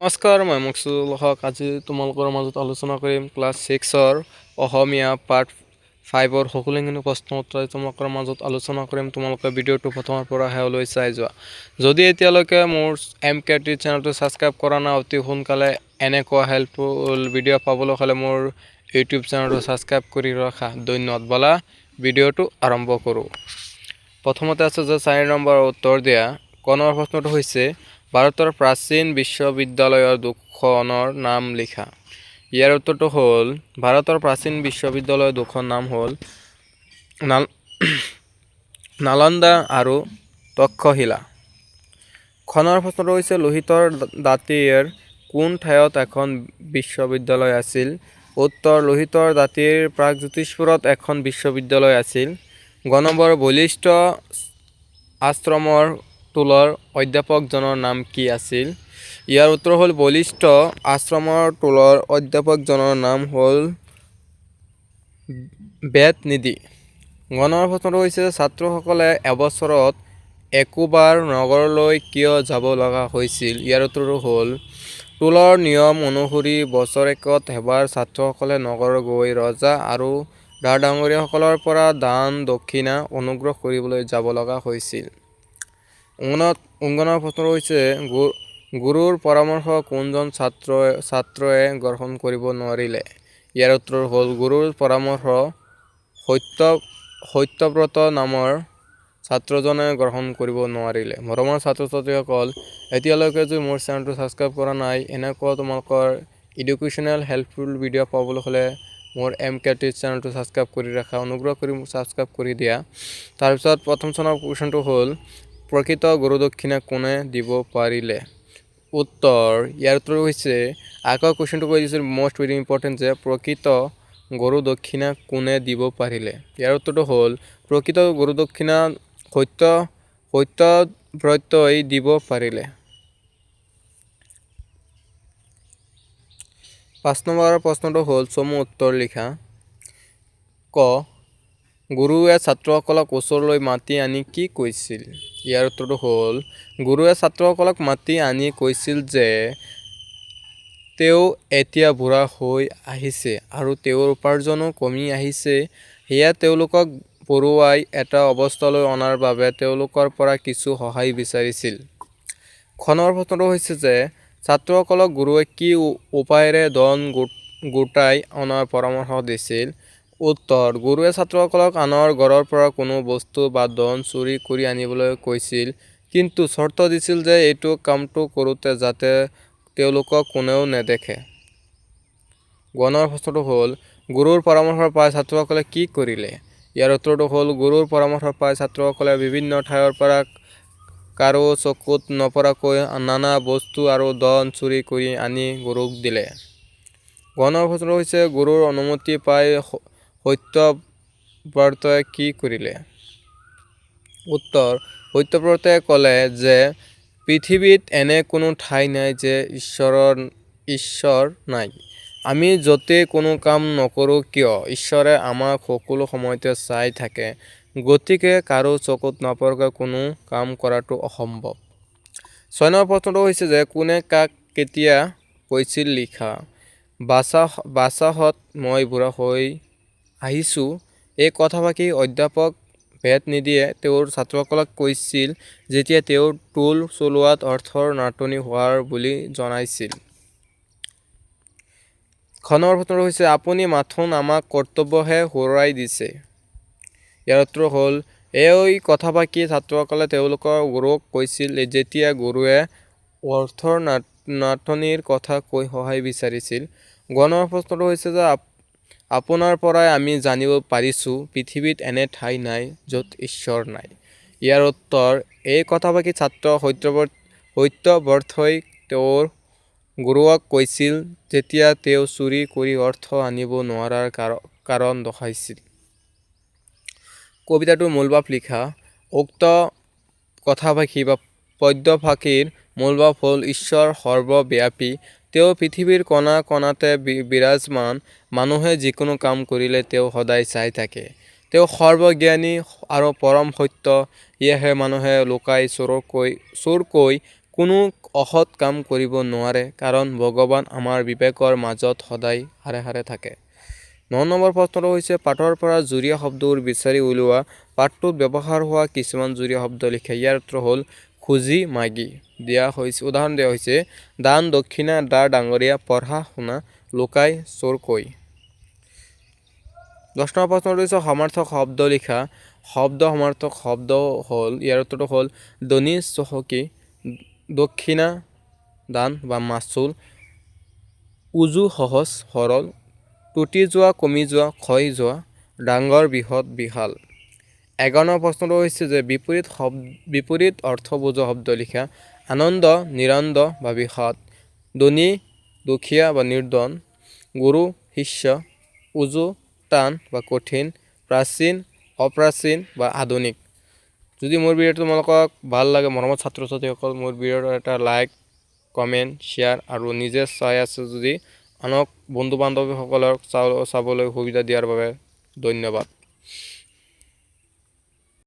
নমস্কাৰ, মই মকসুদুল হক। আজি তোমালোকৰ মাজত আলোচনা কৰিম ক্লাছ 6ৰ অসমীয়া পাৰ্ট 5ৰ সকলোখিনি প্ৰশ্ন উত্তৰ তোমালোকৰ মাজত আলোচনা কৰিম। তোমালোকে ভিডিঅ'টো প্ৰথমৰ পৰা শেষলৈ চাই যোৱা। যদি এতিয়ালৈকে মোৰ MKT চেনেলটো ছাবস্ক্ৰাইব কৰা নাই, অতি সোনকালে এনেকুৱা হেল্পফুল ভিডিঅ' পাবলৈ হ'লে মোৰ ইউটিউব চেনেলটো ছাবস্ক্ৰাইব কৰি ৰখা। ধন্যবাদ। বলা ভিডিঅ'টো আৰম্ভ কৰোঁ। প্ৰথমতে আছে যে 4 নম্বৰ উত্তৰ দিয়া। কণৰ প্ৰশ্নটো হৈছে ভাৰতৰ প্ৰাচীন বিশ্ববিদ্যালয়ৰ দুখনৰ নাম লিখা। ইয়াৰ উত্তৰটো হ'ল ভাৰতৰ প্ৰাচীন বিশ্ববিদ্যালয়ৰ দুখন নাম হ'ল নালন্দা আৰু তক্ষশিলা। খনৰ প্ৰশ্নটো হৈছে লোহিতৰ দাঁতিৰ কোন ঠাইত এখন বিশ্ববিদ্যালয় আছিল? উত্তৰ লোহিতৰ দাঁতিৰ প্ৰাগজ্যোতিষপুৰত এখন বিশ্ববিদ্যালয় আছিল। গ নম্বৰ বশিষ্ঠ আশ্ৰমৰ টোলৰ অধ্যাপকজনৰ নাম কি আছিল? ইয়াৰ উত্তৰ হ'ল বশিষ্ঠ আশ্ৰমৰ টোলৰ অধ্যাপকজনৰ নাম হ'ল বেদনিধি। গ নম্বৰ প্ৰশ্নটো হৈছে ছাত্ৰসকলে এবছৰত একোবাৰ নগৰলৈ কিয় যাব লগা হৈছিল? ইয়াৰ উত্তৰটো হ'ল টোলৰ নিয়ম অনুসৰি বছৰেকত এবাৰ ছাত্ৰসকলে নগৰ গৈ ৰজা আৰু ডাঙৰীয়াসকলৰ পৰা দান দক্ষিণা অনুগ্ৰহ কৰিবলৈ যাব লগা হৈছিল। অংগনৰ প্ৰশ্নটো হৈছে গুৰুৰ পৰামৰ্শ কোনজন ছাত্ৰয়ে গ্ৰহণ কৰিব নোৱাৰিলে? ইয়াৰ উত্তৰ হ'ল গুৰুৰ পৰামৰ্শ সত্যব্ৰত নামৰ ছাত্ৰজনে গ্ৰহণ কৰিব নোৱাৰিলে। মৰমৰ ছাত্ৰ ছাত্ৰীসকল, এতিয়ালৈকে যদি মোৰ চেনেলটো ছাবস্ক্ৰাইব কৰা নাই, এনেকুৱা তোমালোকৰ এডুকেশ্যনেল হেল্পফুল ভিডিঅ' পাবলৈ হ'লে মোৰ MKT চেনেলটো ছাবস্ক্ৰাইব কৰি ৰাখা। অনুগ্ৰহ কৰি মোক ছাবস্ক্ৰাইব কৰি দিয়া। তাৰপিছত প্ৰথম চনৰ কুৱেশ্যনটো হ'ল প্ৰকৃত গুৰু দক্ষিণা কোনে দিব পাৰিলে? উত্তৰ ইয়াৰ উত্তৰ হৈছে আকৌ কুৱেশ্যনটো কৈ দিছিল মষ্ট ভেৰি ইম্পৰ্টেণ্ট যে প্ৰকৃত গুৰু দক্ষিণা কোনে দিব পাৰিলে? ইয়াৰ উত্তৰটো হ'ল প্ৰকৃত গুৰু দক্ষিণা সত্যব্ৰতই দিব পাৰিলে। 5 নম্বৰৰ প্ৰশ্নটো হ'ল চমু উত্তৰ লিখা। ক গুৰুৱে ছাত্ৰসকলক ওচৰলৈ মাতি আনি কি কৈছিল? ইয়াৰ উত্তৰটো হ'ল গুৰুৱে ছাত্ৰসকলক মাতি আনি কৈছিল যে তেওঁ এতিয়া বুঢ়া হৈ আহিছে আৰু তেওঁৰ উপাৰ্জনো কমি আহিছে। সেয়ে তেওঁলোকক পঢ়ুৱাই এটা অৱস্থালৈ অনাৰ বাবে তেওঁলোকৰ পৰা কিছু সহায় বিচাৰিছিল। খনৰ প্ৰশ্নটো হৈছে যে ছাত্ৰসকলক গুৰুৱে কি উপায়েৰে ধন গোটাই অনাৰ পৰামৰ্শ দিছিল? উত্তৰ গুৰুৱে ছাত্ৰসকলক আনৰ ঘৰৰ পৰা কোনো বস্তু বা ধন চুৰি কৰি আনিবলৈ কৈছিল, কিন্তু চৰ্ত দিছিল যে এইটো কামটো কৰোঁতে যাতে তেওঁলোকক কোনেও নেদেখে। গ নম্বৰ প্ৰশ্নটো হ'ল গুৰুৰ পৰামৰ্শ পাই ছাত্ৰসকলে কি কৰিলে? ইয়াৰ উত্তৰটো হ'ল গুৰুৰ পৰামৰ্শ পাই ছাত্ৰসকলে বিভিন্ন ঠাইৰ পৰা কাৰো চকুত নপৰাকৈ নানা বস্তু আৰু ধন চুৰি কৰি আনি গুৰুক দিলে। গ নম্বৰ প্ৰশ্নটো হৈছে গুৰুৰ অনুমতি পাই সত্যব্ৰতই কি কৰিলে? উত্তৰ সত্যব্ৰতে ক'লে যে পৃথিৱীত এনে কোনো ঠাই নাই যে ঈশ্বৰ নাই। আমি য'তেই কোনো কাম নকৰোঁ কিয় ঈশ্বৰে আমাক সকলো সময়তে চাই থাকে। গতিকে কাৰো চকুত নপৰাকৈ কোনো কাম কৰাটো অসম্ভৱ। 6 নম্বৰ প্ৰশ্নটো হৈছে যে কোনে কাক কেতিয়া কৈছিল লিখা। বাচাহঁত মই বুঢ়া হৈ আহিছোঁ এই কথাফাকি অধ্যাপক বেদনিধিয়ে তেওঁৰ ছাত্ৰসকলক কৈছিল যেতিয়া তেওঁ টোল চলোৱাত অৰ্থৰ নাটনি হোৱাৰ বুলি জনাইছিল। খ নম্বৰ প্ৰশ্নটো হৈছে আপুনি মাথোন আমাক কৰ্তব্যহে সোঁৱৰাই দিছে। ইয়াৰ উত্তৰ হ'ল এই কথাফাকি ছাত্ৰসকলে তেওঁলোকৰ গুৰুক কৈছিল যেতিয়া গুৰুৱে অৰ্থৰ নাটনিৰ কথা কৈ সহায় বিচাৰিছিল। গ নম্বৰ প্ৰশ্নটো হৈছে যে আপোনাৰ পৰাই আমি জানিব পাৰিছোঁ পৃথিৱীত এনে ঠাই নাই য'ত ঈশ্বৰ নাই। ইয়াৰ উত্তৰ এই কথাফাকি ছাত্ৰ সত্যব্ৰতই তেওঁৰ গুৰুক কৈছিল যেতিয়া তেওঁ চুৰি কৰি অৰ্থ আনিব নোৱাৰাৰ কাৰণ দৰ্শাইছিল। কবিতাটোৰ মূলভাৱ লিখা। উক্ত কথাফাকি বা পদ্যফাকিৰ মূলভাৱ হ'ল ঈশ্বৰ সৰ্বব্যাপী। তেওঁ পৃথিৱীৰ কণা কণাতে বিৰাজমান। মানুহে যিকোনো কাম কৰিলে তেওঁ সদায় চাই থাকে। তেওঁ সৰ্বজ্ঞানী আৰু পৰম সত্য। সেয়েহে মানুহে লুকাই চোৰকৈ কোনো অসৎ কাম কৰিব নোৱাৰে কাৰণ ভগৱান আমাৰ বিবেকৰ মাজত সদায় হাৰে হাৰে থাকে। 9 নম্বৰ প্ৰশ্নটো হৈছে পাঠৰ পৰা জুৰীয়া শব্দবোৰ বিচাৰি উলিওৱা। পাঠটোত ব্যৱহাৰ হোৱা কিছুমান জুৰীয়া শব্দ লিখা। ইয়াৰ উত্তৰ হ'ল খুজি মাগি। উদাহৰণ দিয়া হৈছে দান দক্ষিণা দাৰ ডাঙৰীয়া পঢ়া শুনা লুকাই চোৰ কৈ। 10 নম্বৰ প্ৰশ্নটো হৈছে সমাৰ্থক শব্দ লিখা। সমাৰ্থক শব্দ হ'ল ইয়াৰ উত্তৰটো হ'ল ধনী চহকী দক্ষিণা দান বা মাচুল উজু সহজ সৰল টুটি যোৱা কমি যোৱা ক্ষয় যোৱা ডাঙৰ বৃহৎ বিশাল। 11 নম্বৰ প্ৰশ্নটো হৈছে যে বিপৰীত অৰ্থ বুজোৱা শব্দ লিখা। আনন্দ নিৰানন্দ বা বিষাদ ধনী দুখীয়া বা নিৰ্ধন গুৰু শিষ্য উজু টান বা কঠিন প্ৰাচীন অপ্ৰাচীন বা আধুনিক। যদি মোৰ ভিডিঅ'টো তোমালোকক ভাল লাগে মৰমৰ ছাত্ৰ ছাত্ৰীসকল মোৰ ভিডিঅ'টো এটা লাইক কমেণ্ট শ্বেয়াৰ আৰু নিজে চাই আছে যদি আনক বন্ধু বান্ধৱীসকলক চাবলৈ সুবিধা দিয়াৰ বাবে ধন্যবাদ।